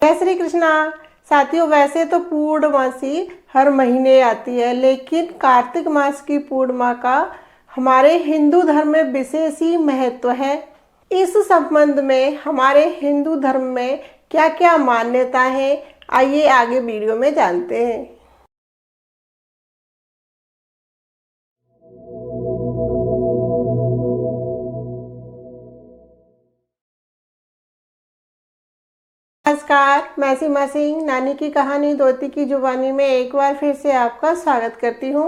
जय श्री कृष्णा। साथियों, वैसे तो पूर्णमासी हर महीने आती है, लेकिन कार्तिक मास की पूर्णिमा का हमारे हिंदू धर्म में विशेष ही महत्व है। इस संबंध में हमारे हिंदू धर्म में क्या क्या मान्यता है, आइए आगे वीडियो में जानते हैं। नमस्कार, मैं सीमा सिंह नानी की कहानी धोती की जुबानी में एक बार फिर से आपका स्वागत करती हूँ।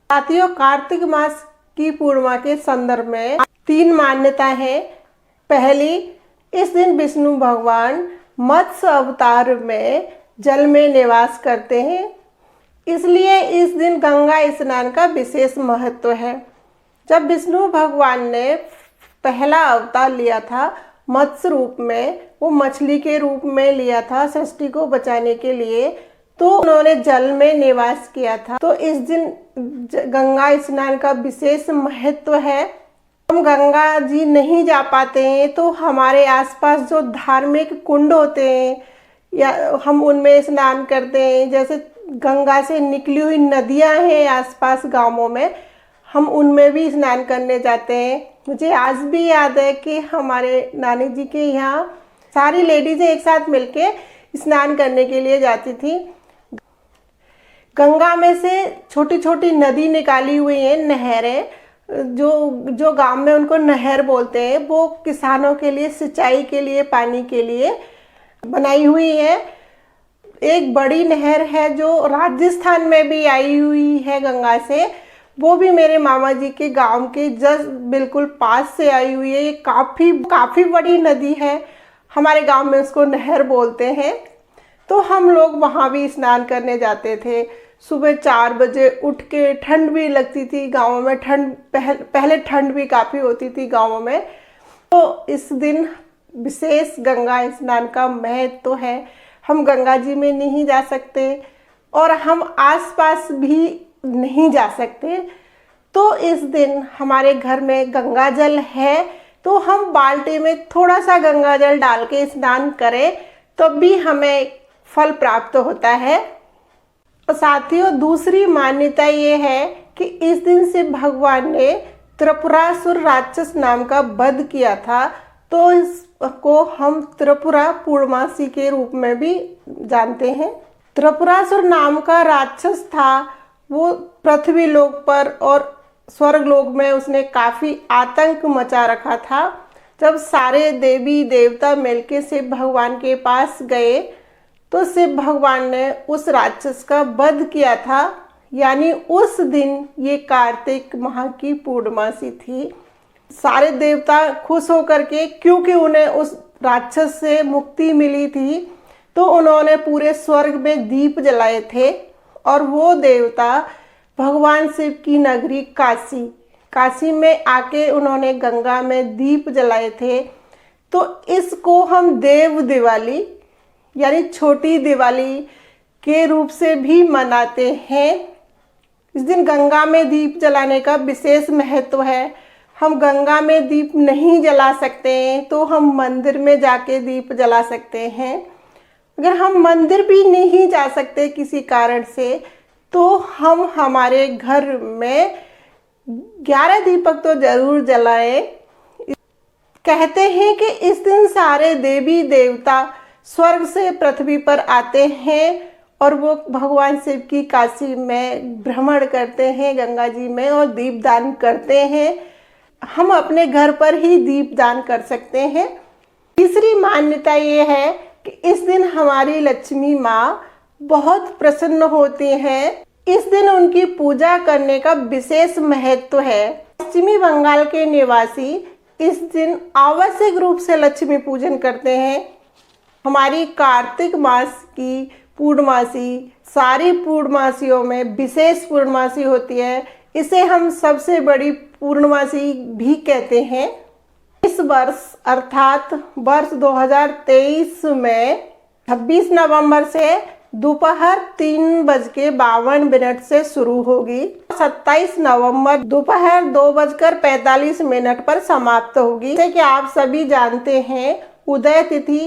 साथियों, कार्तिक मास की पूर्णिमा के संदर्भ में 3 मान्यता है। पहली, इस दिन विष्णु भगवान मत्स्य अवतार में जल में निवास करते हैं, इसलिए इस दिन गंगा स्नान का विशेष महत्व है। जब विष्णु भगवान ने पहला अवतार लिया था मत्स्य रूप में, वो मछली के रूप में लिया था सृष्टि को बचाने के लिए, तो उन्होंने जल में निवास किया था। तो इस दिन गंगा स्नान का विशेष महत्व है। हम गंगा जी नहीं जा पाते हैं तो हमारे आसपास जो धार्मिक कुंड होते हैं या हम उनमें स्नान करते हैं। जैसे गंगा से निकली हुई नदियां हैं आसपास गांवों में, हम उनमें भी स्नान करने जाते हैं। मुझे आज भी याद है कि हमारे नानी जी के यहाँ सारी लेडीज़ एक साथ मिलके स्नान करने के लिए जाती थी। गंगा में से छोटी छोटी नदी निकाली हुई है, नहरें, जो गांव में उनको नहर बोलते हैं, वो किसानों के लिए सिंचाई के लिए, पानी के लिए बनाई हुई है। एक बड़ी नहर है जो राजस्थान में भी आई हुई है गंगा से, वो भी मेरे मामा जी के गांव के जस्ट बिल्कुल पास से आई हुई है। ये काफ़ी बड़ी नदी है, हमारे गांव में उसको नहर बोलते हैं। तो हम लोग वहाँ भी स्नान करने जाते थे। सुबह 4 बजे उठ के, ठंड भी लगती थी गाँवों में, पहले ठंड भी काफ़ी होती थी गाँवों में। तो इस दिन विशेष गंगा स्नान का महत्व तो है। हम गंगा जी में नहीं जा सकते और हम आसपास भी नहीं जा सकते, तो इस दिन हमारे घर में गंगा जल है तो हम बाल्टी में थोड़ा सा गंगा जल डाल के स्नान करें तो भी हमें फल प्राप्त होता है। और साथियों, दूसरी मान्यता ये है कि इस दिन से भगवान ने त्रिपुरासुर राक्षस नाम का वध किया था, तो इसको हम त्रिपुरा पूर्णमासी के रूप में भी जानते हैं। त्रिपुरासुर नाम का राक्षस था, वो पृथ्वी लोक पर और स्वर्ग लोक में उसने काफ़ी आतंक मचा रखा था। जब सारे देवी देवता मिलके शिव भगवान के पास गए तो शिव भगवान ने उस राक्षस का वध किया था। यानी उस दिन ये कार्तिक माह की पूर्णमासी थी। सारे देवता खुश होकर के, क्योंकि उन्हें उस राक्षस से मुक्ति मिली थी, तो उन्होंने पूरे स्वर्ग में दीप जलाए थे। और वो देवता भगवान शिव की नगरी काशी में आके उन्होंने गंगा में दीप जलाए थे। तो इसको हम देव दिवाली यानी छोटी दिवाली के रूप से भी मनाते हैं। इस दिन गंगा में दीप जलाने का विशेष महत्व है। हम गंगा में दीप नहीं जला सकते हैं तो हम मंदिर में जाके दीप जला सकते हैं। अगर हम मंदिर भी नहीं जा सकते किसी कारण से, तो हम हमारे घर में 11 दीपक तो जरूर जलाएं। कहते हैं कि इस दिन सारे देवी देवता स्वर्ग से पृथ्वी पर आते हैं और वो भगवान शिव की काशी में भ्रमण करते हैं गंगा जी में और दीपदान करते हैं। हम अपने घर पर ही दीपदान कर सकते हैं। तीसरी मान्यता ये है कि इस दिन हमारी लक्ष्मी माँ बहुत प्रसन्न होती हैं। इस दिन उनकी पूजा करने का विशेष महत्व है। पश्चिमी बंगाल के निवासी इस दिन आवश्यक रूप से लक्ष्मी पूजन करते हैं। हमारी कार्तिक मास की पूर्णमासी सारी पूर्णमासियों में विशेष पूर्णमासी होती है। इसे हम सबसे बड़ी पूर्णमासी भी कहते हैं। इस वर्ष अर्थात वर्ष 2023 में 26 नवंबर से दोपहर 3:52 से शुरू होगी। 27 नवंबर दोपहर 2:45 पर समाप्त होगी। जैसे कि आप सभी जानते हैं, उदय तिथि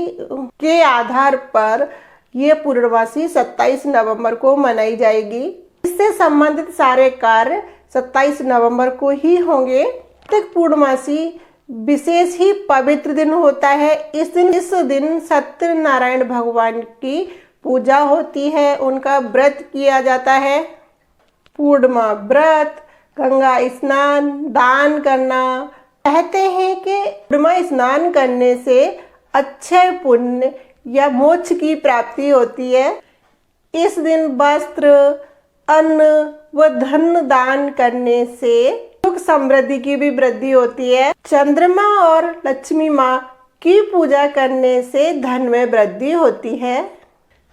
के आधार पर ये पूर्णमासी 27 नवंबर को मनाई जाएगी। इससे संबंधित सारे कार्य 27 नवंबर को ही होंगे। प्रत्येक पूर्णमासी विशेष ही पवित्र दिन होता है। इस दिन सत्यनारायण भगवान की पूजा होती है, उनका व्रत किया जाता है। पूर्णिमा व्रत, गंगा स्नान, दान करना। कहते हैं कि पूर्णिमा स्नान करने से अक्षय पुण्य या मोक्ष की प्राप्ति होती है। इस दिन वस्त्र, अन्न व धन दान करने से सुख समृद्धि की भी वृद्धि होती है। चंद्रमा और लक्ष्मी माँ की पूजा करने से धन में वृद्धि होती है।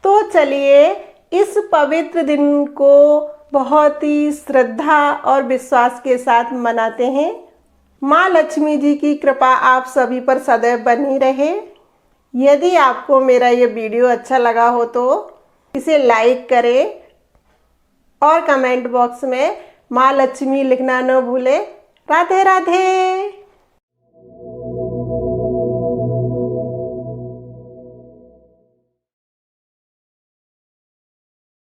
तो चलिए इस पवित्र दिन को बहुत ही श्रद्धा और विश्वास के साथ मनाते हैं। माँ लक्ष्मी जी की कृपा आप सभी पर सदैव बनी रहे। यदि आपको मेरा ये वीडियो अच्छा लगा हो तो इसे लाइक करें और कमेंट बॉक्स में माँ लक्ष्मी लिखना न भूलें। राधे राधे।